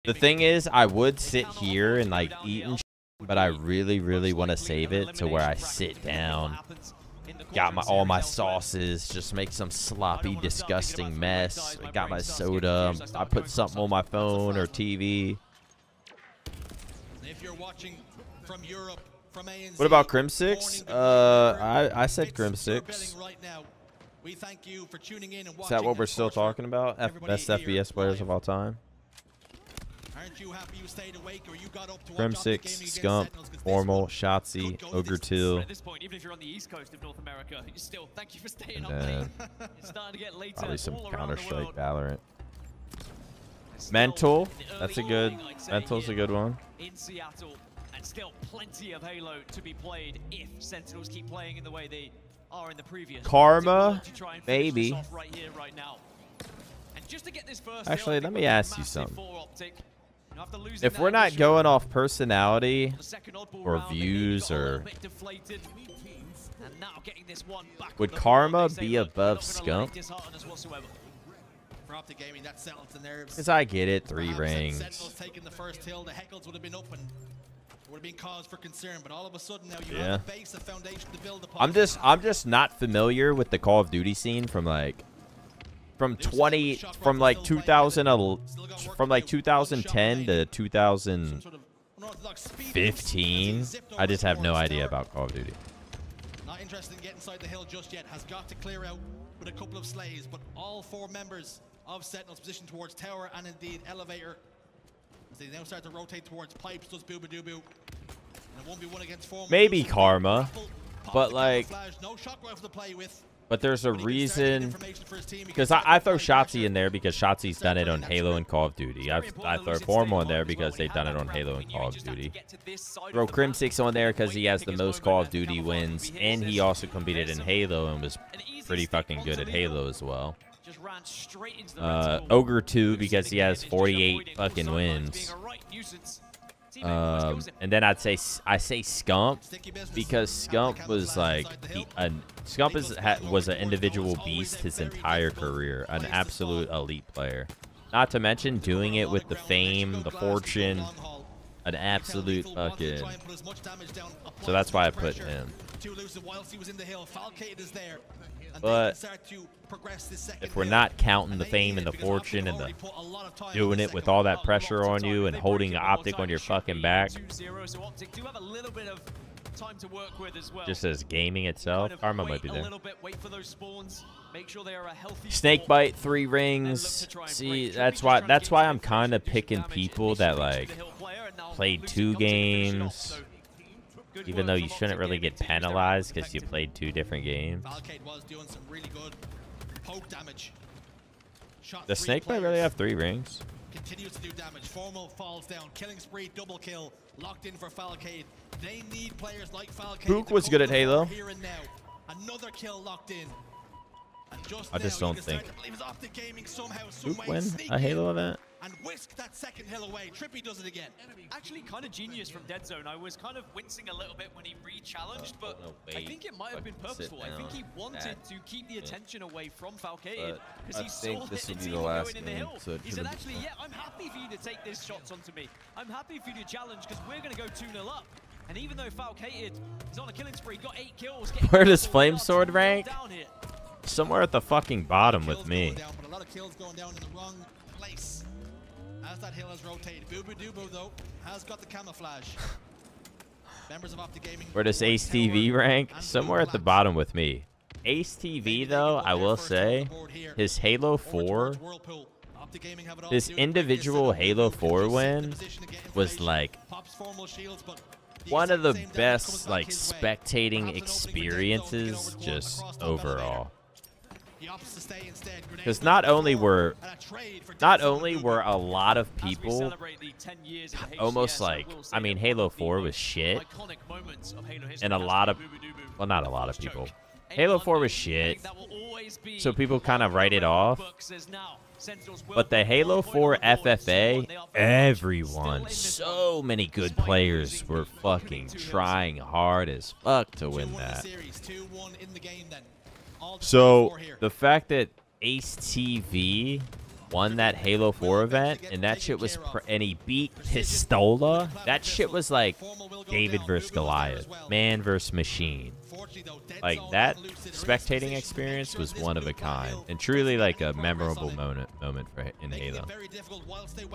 The thing is, I would sit here and like eat and shit, but I really want to save it to where I sit down, got all my sauces, just make some sloppy, disgusting mess. Got my soda. I put something on my phone or TV. What about Crimsix? I said Crimsix. Is that what we're still talking about? Best FPS players of all time? Crimsix, Scump, Formal, Shotzzy, Ogre2. At this point, even if you're on the east coast of North America, you still thank you for staying up, And mate. It's starting to get later. probably some all around the Counter-Strike, world. Valorant. Still Mental, in the that's a early good. morning, I'd say, Mental's a here good one. in Seattle, and still plenty of Halo to be played if Sentinels keep playing in the way they are in the previous. Karma, To try and finish maybe. this off right here, right now. And just to get this first Actually, kill, let me ask you massive something. for Optic. After losing If that we're not initial going off personality the second oddball or round, they maybe views got a little or bit deflated. And now getting this one back would on the board, Karma they say, be "Look, we're above not gonna let it Scump? dishearten us whatsoever." For Optic Gaming, that settled the nerves. Because I get it, 3 Perhaps had rings. Sentinels taking the first hill, the Heckles would have been up and would have been cause for concern. But all of a sudden now you Yeah. have a base, a foundation to build upon. I'm just not familiar with the Call of Duty scene from like from 2010 to 2015. Sort of unorthodox speed. I just have no idea about Call of Duty. Not interested in getting inside the hill just yet. Has got to clear out with a couple of slays. But all 4 members of Sentinels positioned towards tower and indeed elevator. As they now start to rotate towards pipes, does Booba Doo. And it 1v1 against 4. Maybe Karma, but like, no shock rifle to play with. but there's a When he can start to get reason. information for his team, he can Because start I to throw apply Shotzzy pressure. in there because Shotzi's done it on Halo and Call of Duty. I throw Formal in there because they've done it on Halo and Call of Duty. Throw Crimsix on there because he has the most Call of Duty wins, and he also competed in Halo and was pretty fucking good at Halo as well. Just ran straight into the Ogre2 because he has 48 fucking wins. And then I say Scump because Scump was like Scump was an individual beast his entire career, an absolute elite player. Not to mention doing it with the fame, the fortune, an absolute fucking. So that's why I put him. But if we're not counting the fame and the fortune and the doing it with all that pressure on you and holding Optic on your fucking back, just as gaming itself, Karma might be there. Snakebite, 3 rings. See, that's why I'm kind of picking people that like played 2 games. Even though you shouldn't really get penalized because you played 2 different games. Does Snakebite really have 3 rings? Continues to do damage. Formal falls down. Killing spree, double kill. Locked in for Falcade. They need players like Falcade. Pook was good at Halo. Here and now. Another kill locked in. And I just don't think Pook win a Halo event. And whisk that second hill away. Trippy does it again. Actually, kind of genius from Dead Zone. I was kind of wincing a little bit when he re-challenged, but I think it might have been purposeful. I think he wanted to keep the attention away from Falcade because he saw that the team were going in the hill. He said, actually, yeah, I'm happy for you to take this shots onto me. I'm happy for you to challenge because we're going to go 2-0 up. And even though Falcade is on a killing spree, got 8 kills. Where does Flame Sword rank? Somewhere at the fucking bottom with me. But a lot of kills going down in the wrong place. As that hill has rotated. Booba Doobo, though, has got the camouflage. Members of Optic Gaming. Where does Ace TV rank? Somewhere at the bottom with me. Ace TV, though, I will say, his Halo 4, his individual Halo 4 win was like one of the best like spectating experiences just overall. Because not only were a lot of people almost like, I mean, Halo 4 was shit, and not a lot of people. Halo 4 was shit, so people kind of write it off. But the Halo 4 FFA, everyone, so many good players were fucking trying hard as fuck to win that. So the fact that Ace TV won that Halo 4 event, and that shit was, and he beat Pistola. That shit was like David versus Goliath, man versus machine. Like, that spectating experience was one of a kind, and truly like a memorable moment for in Halo.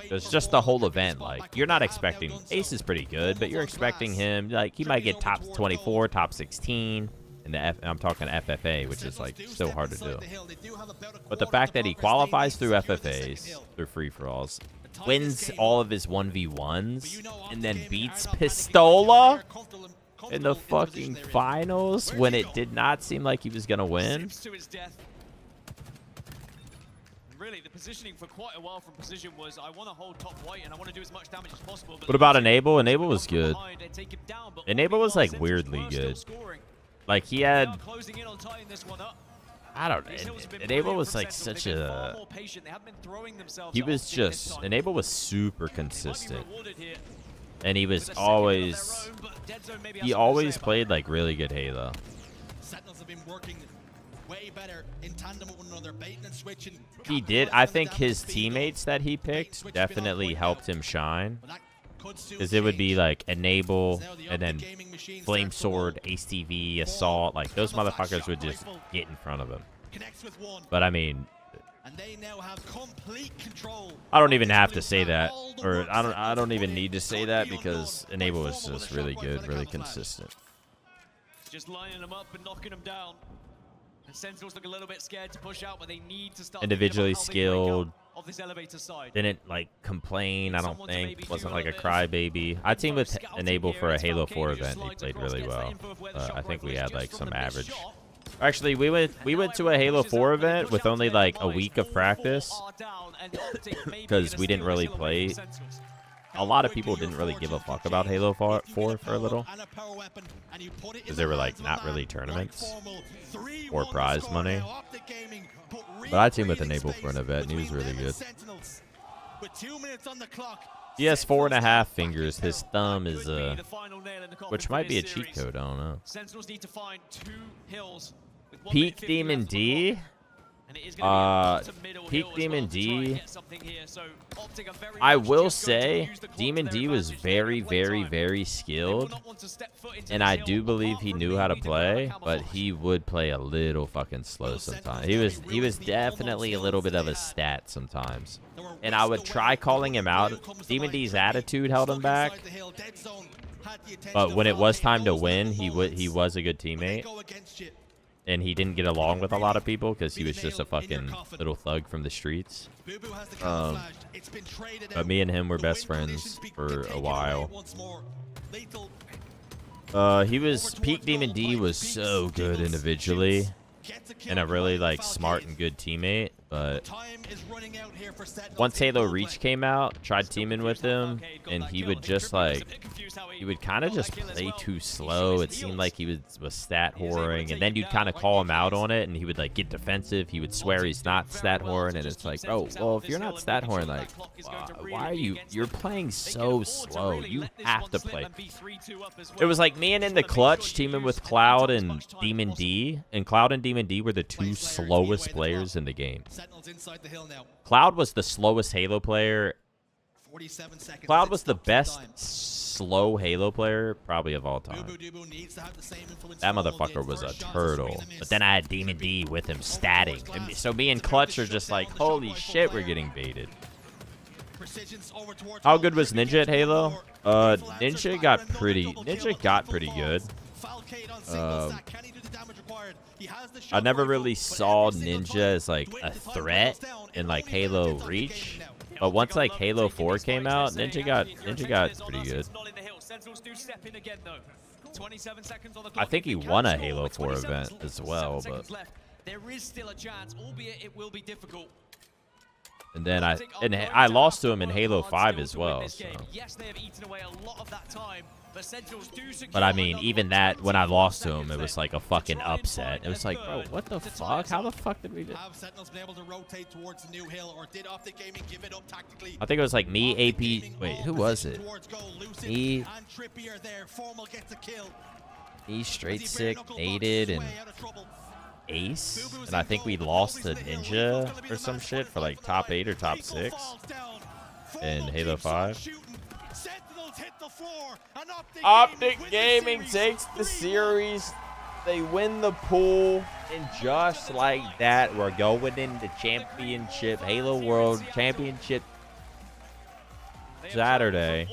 It's just the whole event. Like, you're not expecting Ace is pretty good, but you're expecting him, like, he might get top 24, top 16. In the I'm talking FFA, which is like so hard to do. But the fact that he qualifies through FFAs, through free-for-alls, wins all of his 1v1s, and then beats Pistola in the fucking finals when it did not seem like he was gonna win. Really, the positioning for quite a while from Precision was, I want to hold top white and I want to do as much damage as possible. What about Enable? Enable was good. Enable was like weirdly good. Like, he had, I don't know, Enable was like such a, he was just, Enable was super consistent. And he was always, he always played like really good Halo. He did, I think his teammates that he picked definitely helped him shine. Because it would be like Enable, and then Flame Sword, Ace TV, Assault. Like, those motherfuckers would just get in front of him. But I mean, I don't even have to say that, or I don't even need to say that, because Enable was just really good, really consistent. Just lining them up and knocking them down. And Sentinels look a little bit scared to push out, but they need to start individually skilled. Of this elevator side. Didn't like complain, I don't think. Wasn't like a crybaby. I teamed with Enable for a Halo 4 event. He played really well. I think we had like some average. Actually, we went to a Halo 4 event with only like a week of practice because we didn't really play. A lot of people didn't really give a fuck about Halo 4 for a little, because they were like not really tournaments or prize money. But I teamed with Enable for an event, and he was really good. He has 4.5 fingers. His thumb is which might be a cheat code. I don't know. Peak Demon D. Peak Demon D, I will say Demon D was very, very, very skilled, and I do believe he knew how to play, but he would play a little fucking slow sometimes. He was definitely a little bit of a stat sometimes, and I would try calling him out. Demon D's attitude held him back, but when it was time to win, he was a good teammate. And he didn't get along with a lot of people because he was just a fucking little thug from the streets. But me and him were best friends for a while. Peak Demon D was so good individually, and a really like smart and good teammate. But once Halo Reach came out, tried teaming with him, and he would just like, he would kind of just play too slow. It seemed like he was stat whoring, and then you'd kind of call him out on it, and he would like get defensive. He would swear he's not stat whoring, and it's like, bro, well, if you're not stat whoring, like, why are you're playing so slow? You have to play. It was like me and in the clutch teaming with Cloud and Demon D, and Cloud and Demon D were the two slowest players in the game. Cloud was the slowest Halo player. Cloud was the best slow Halo player probably of all time. That motherfucker was a turtle. But then I had Demon D with him statting. And so me and Clutch are just like, holy shit, we're getting baited. How good was Ninja at Halo? Ninja got pretty good. I never really saw Ninja as like a threat in like Halo Reach, but once like Halo 4 came out, Ninja got pretty good. I think he won a Halo 4 event as well, but there is still a chance, albeit it will be difficult. And then I lost to him in Halo 5 as well. So. Yes, they have eaten away a lot of that time. But I mean, even that, when I lost to him, it was like a fucking upset. It was like, bro, what the fuck? How the fuck did we do? I think it was like me, AP. Wait, who was it? Me straight sick, naded, and ace, and I think we lost to Ninja or some shit for like top 8 or top 6 in Halo 5. Optic Gaming takes the series. They win the pool, and just like that, we're going into championship, Halo World Championship Saturday.